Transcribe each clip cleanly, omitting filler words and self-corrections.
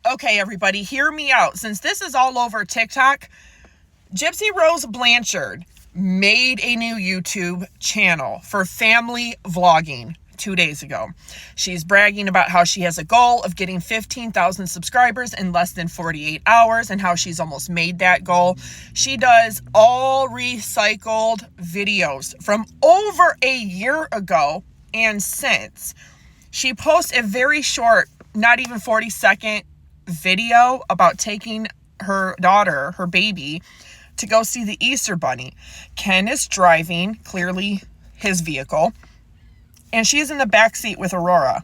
Okay, everybody, hear me out. Since this is all over TikTok, Gypsy Rose Blanchard made a new YouTube channel for family vlogging 2 days ago. She's bragging about how she has a goal of getting 15,000 subscribers in less than 48 hours and how she's almost made that goal. She does all recycled videos from over a year ago and since. She posts a very short, not even 40-second video about taking her daughter, her baby, to go see the Easter Bunny. Ken is driving, clearly his vehicle, and she's in the back seat with Aurora.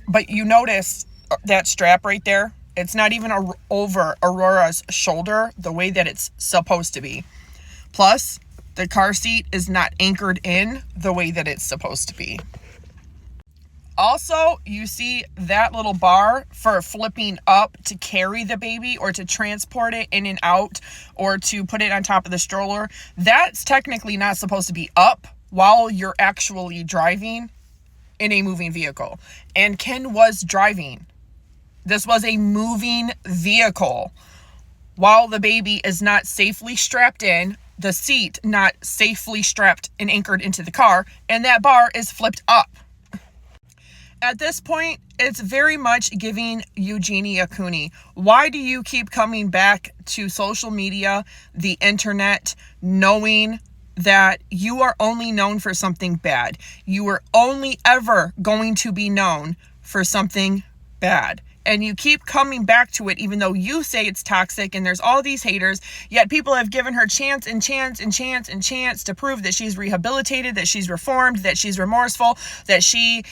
But you notice that strap right there? It's not even over Aurora's shoulder the way that it's supposed to be. Plus, the car seat is not anchored in the way that it's supposed to be. Also, you see that little bar for flipping up to carry the baby or to transport it in and out or to put it on top of the stroller. That's technically not supposed to be up while you're actually driving in a moving vehicle. And Ken was driving. This was a moving vehicle. While the baby is not safely strapped in, the seat not safely strapped and anchored into the car, and that bar is flipped up. At this point, it's very much giving Eugenia Cooney. Why do you keep coming back to social media, the internet, knowing that you are only known for something bad? You are only ever going to be known for something bad. And you keep coming back to it, even though you say it's toxic and there's all these haters, yet people have given her chance and chance and chance and chance to prove that she's rehabilitated, that she's reformed, that she's remorseful, that she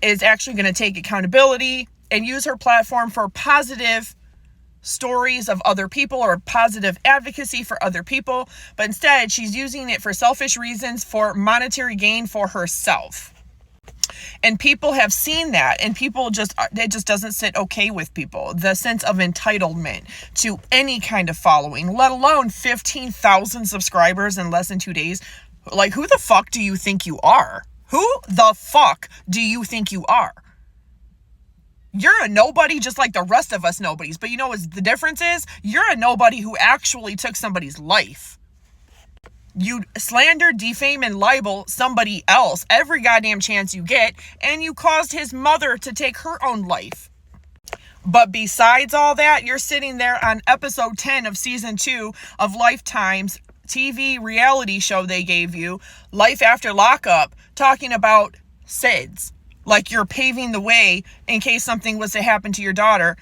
is actually going to take accountability and use her platform for positive stories of other people or positive advocacy for other people. But instead, she's using it for selfish reasons, for monetary gain for herself. And people have seen that, and it just doesn't sit okay with people. The sense of entitlement to any kind of following, let alone 15,000 subscribers in less than 2 days. Like, who the fuck do you think you are? Who the fuck do you think you are? You're a nobody just like the rest of us nobodies. But you know what the difference is? You're a nobody who actually took somebody's life. You slander, defame, and libel somebody else every goddamn chance you get, and you caused his mother to take her own life. But besides all that, you're sitting there on episode 10 of season 2 of Lifetime's TV reality show they gave you, Life After Lockup, talking about SIDS. Like you're paving the way in case something was to happen to your daughter.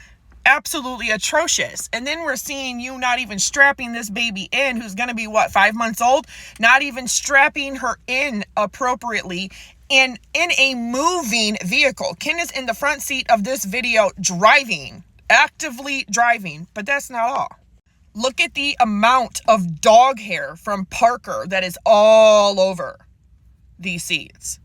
Absolutely atrocious. And then we're seeing you not even strapping this baby in, who's going to be, 5 months old? Not even strapping her in appropriately in a moving vehicle. Ken is in the front seat of this video driving, actively driving, but that's not all. Look at the amount of dog hair from Parker that is all over these seats.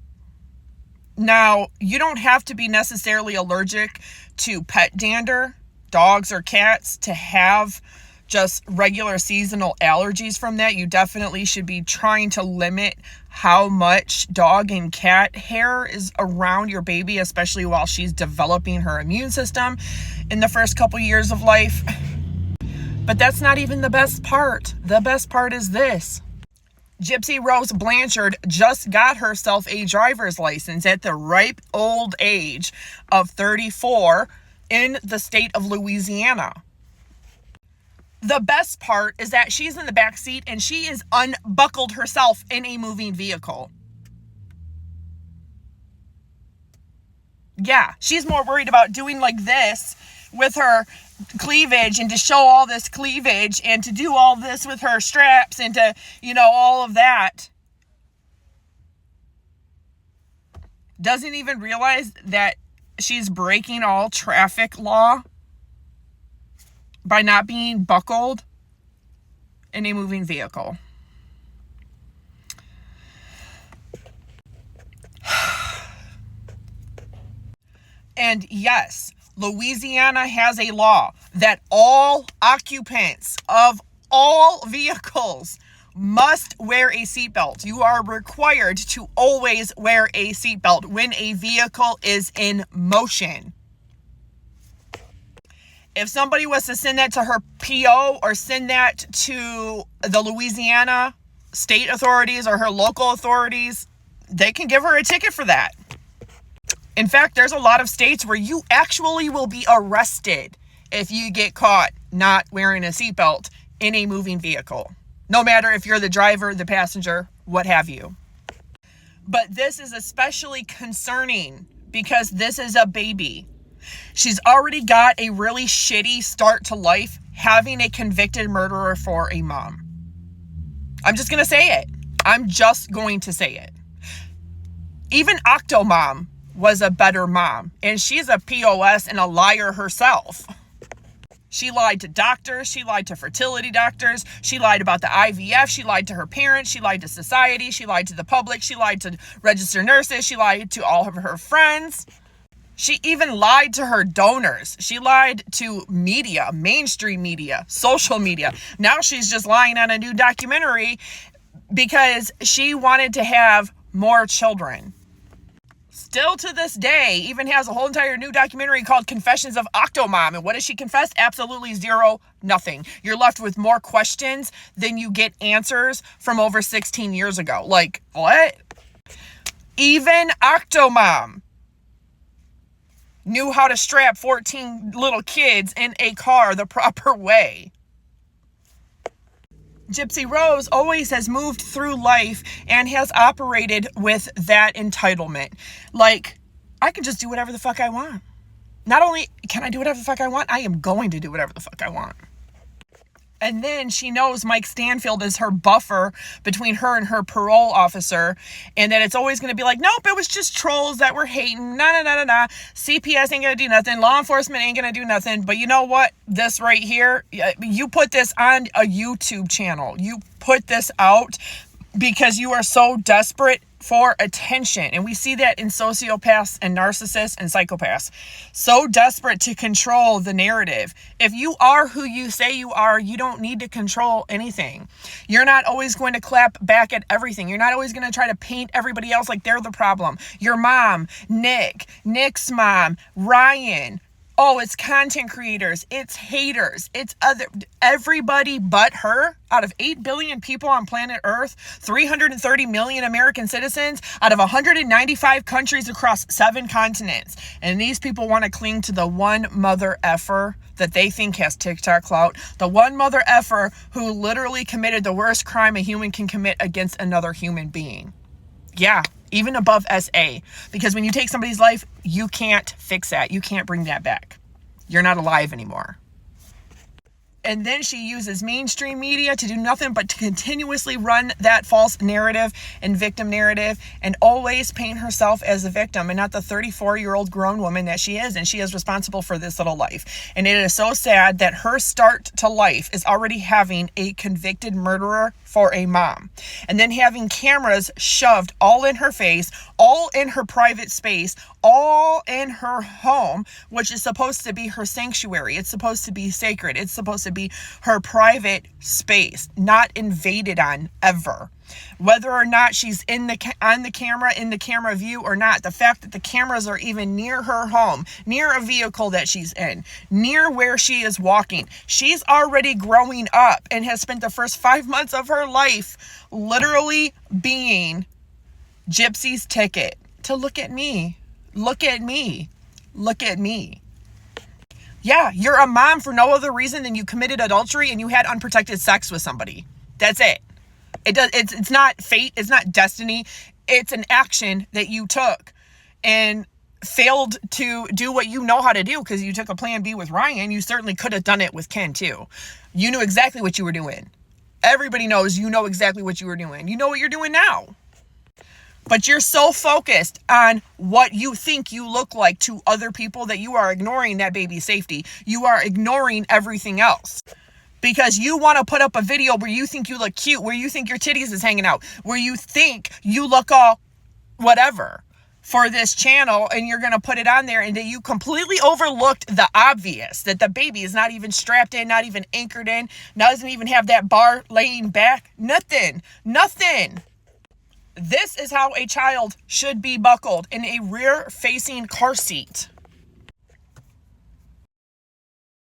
Now, you don't have to be necessarily allergic to pet dander, dogs or cats, to have just regular seasonal allergies from that. You definitely should be trying to limit how much dog and cat hair is around your baby, especially while she's developing her immune system in the first couple years of life. But that's not even the best part. The best part is this. Gypsy Rose Blanchard just got herself a driver's license at the ripe old age of 34 in the state of Louisiana. The best part is that she's in the back seat and she is unbuckled herself in a moving vehicle. Yeah, she's more worried about doing like this with her cleavage and to show all this cleavage and to do all this with her straps and to, all of that. Doesn't even realize that she's breaking all traffic law by not being buckled in a moving vehicle. And yes, Louisiana has a law that all occupants of all vehicles must wear a seatbelt. You are required to always wear a seatbelt when a vehicle is in motion. If somebody was to send that to her PO or send that to the Louisiana state authorities or her local authorities, they can give her a ticket for that. In fact, there's a lot of states where you actually will be arrested if you get caught not wearing a seatbelt in a moving vehicle. No matter if you're the driver, the passenger, what have you. But this is especially concerning because this is a baby. She's already got a really shitty start to life having a convicted murderer for a mom. I'm just going to say it. I'm just going to say it. Even Octomom was a better mom, and she's a POS and a liar herself. She lied to doctors. She lied to fertility doctors. She lied about the IVF. She lied to her parents. She lied to society. She lied to the public. She lied to registered nurses. She lied to all of her friends. She even lied to her donors. She lied to media, mainstream media, social media. Now she's just lying on a new documentary because she wanted to have more children. Still to this day, even has a whole entire new documentary called Confessions of Octomom. And what does she confess? Absolutely zero, nothing. You're left with more questions than you get answers from over 16 years ago. Like, what? Even Octomom knew how to strap 14 little kids in a car the proper way. Gypsy Rose always has moved through life and has operated with that entitlement. Like, I can just do whatever the fuck I want. Not only can I do whatever the fuck I want, I am going to do whatever the fuck I want. And then she knows Mike Stanfield is her buffer between her and her parole officer, and that it's always going to be like, nope, it was just trolls that were hating. Nah. CPS ain't going to do nothing. Law enforcement ain't going to do nothing. But you know what? This right here, you put this on a YouTube channel. You put this out because you are so desperate for attention. And we see that in sociopaths and narcissists and psychopaths. So desperate to control the narrative. If you are who you say you are, you don't need to control anything. You're not always going to clap back at everything. You're not always going to try to paint everybody else like they're the problem. Your mom, Nick's mom, Ryan. Oh, it's content creators, it's haters, it's everybody but her. Out of 8 billion people on planet Earth, 330 million American citizens, out of 195 countries across 7 continents. And these people want to cling to the one mother effer that they think has TikTok clout. The one mother effer who literally committed the worst crime a human can commit against another human being. Yeah, even above SA. Because when you take somebody's life, you can't fix that. You can't bring that back. You're not alive anymore. And then she uses mainstream media to do nothing but to continuously run that false narrative and victim narrative and always paint herself as a victim and not the 34-year-old grown woman that she is. And she is responsible for this little life. And it is so sad that her start to life is already having a convicted murderer for a mom. And then having cameras shoved all in her face, all in her private space, all in her home, which is supposed to be her sanctuary. It's supposed to be sacred. It's supposed to be her private space, not invaded on ever. Whether or not she's on the camera view or not, the fact that the cameras are even near her home, near a vehicle that she's in, near where she is walking. She's already growing up and has spent the first 5 months of her life literally being Gypsy's ticket to look at me. Look at me. Look at me. Yeah, you're a mom for no other reason than you committed adultery and you had unprotected sex with somebody. That's it. It's not fate. It's not destiny. It's an action that you took and failed to do what you know how to do because you took a plan B with Ryan. You certainly could have done it with Ken too. You knew exactly what you were doing. Everybody knows you know exactly what you were doing. You know what you're doing now. But you're so focused on what you think you look like to other people that you are ignoring that baby's safety. You are ignoring everything else. Because you want to put up a video where you think you look cute, where you think your titties is hanging out, where you think you look all whatever for this channel, and you're going to put it on there, and that you completely overlooked the obvious, that the baby is not even strapped in, not even anchored in, doesn't even have that bar laying back. Nothing. This is how a child should be buckled, in a rear-facing car seat.